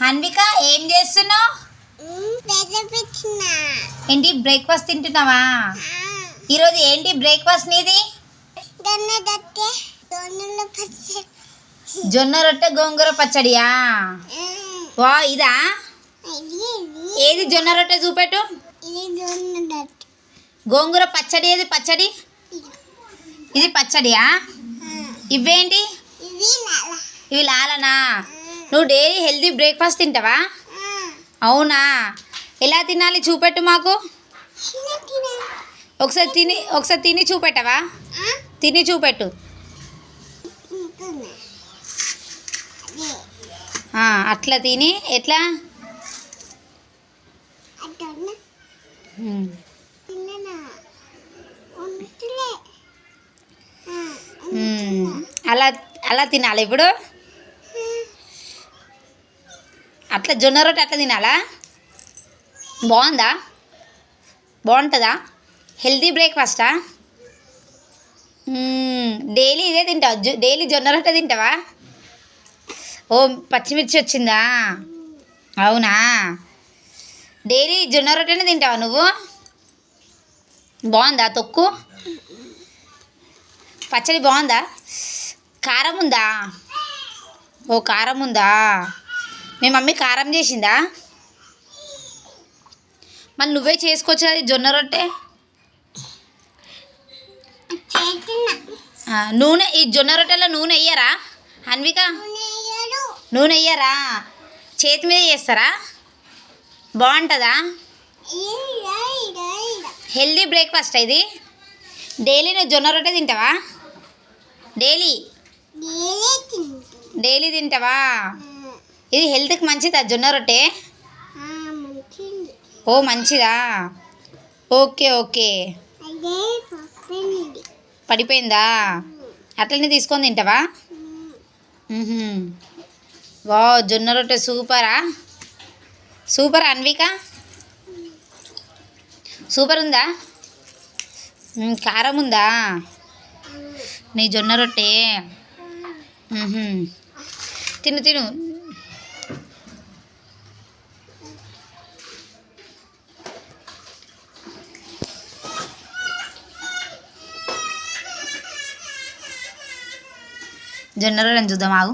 హన్విక ఏం చేస్తున్నావు? ఏంటి బ్రేక్ఫాస్ట్ తింటున్నావా? ఈరోజు ఏంటి బ్రేక్ఫాస్ట్ నీది? జొన్న రొట్టె గోంగూర పచ్చడియా? వా ఇదా? ఏది జొన్న రొట్టె చూపెట్టు. గోంగూర పచ్చడి ఏది? పచ్చడి ఇది పచ్చడియా? ఇవేంటి? ఇవి లాలనా? నువ్వు డైలీ హెల్తీ బ్రేక్ఫాస్ట్ తింటావా? అవునా, ఎలా తినాలి చూపెట్టు మాకు. ఒకసారి తిని చూపెట్టవా? తిని చూపెట్టు. అట్లా తిని ఎట్లా? అలా అలా తినాలి ఇప్పుడు. అట్లా జొన్న రొట్టె అట్లా తినాలా? బాగుందా? బాగుంటుందా? హెల్తీ బ్రేక్ఫాస్టా? డైలీ ఇదే తింటావా? డైలీ జొన్న రొట్టె తింటావా? ఓ పచ్చిమిర్చి వచ్చిందా? అవునా, డైలీ జొన్న రొట్టెనే తింటావా నువ్వు? బాగుందా తొక్కు? పచ్చడి బాగుందా? కారం ఉందా? ఓ కారం ఉందా? మీ మమ్మీ కారం చేసిందా? మరి నువ్వే చేసుకోవచ్చు అది జొన్న రొట్టె. నూనె ఈ జొన్న రొట్టెలో నూనె వేయరా అన్విక? నూనె వేయరా? చేతి మీద చేస్తారా? బాగుంటుందా? హెల్దీ బ్రేక్ఫాస్ట్ ఇది. డైలీ నువ్వు జొన్న రొట్టె తింటావా? డైలీ తింటావా? ఇది హెల్త్కి మంచిదా జొన్న రొట్టె? ఓ మంచిదా? Okay okay. పడిపోయిందా? అట్లనే తీసుకొని తింటావా? వా జొన్న రొట్టె సూపరా? సూపర్ అన్విక, సూపర్ ఉందా? కారం ఉందా నీ జొన్న రొట్టె? తిను తిను. జొన్న రొట్టెని చూద్దాం ఆగు.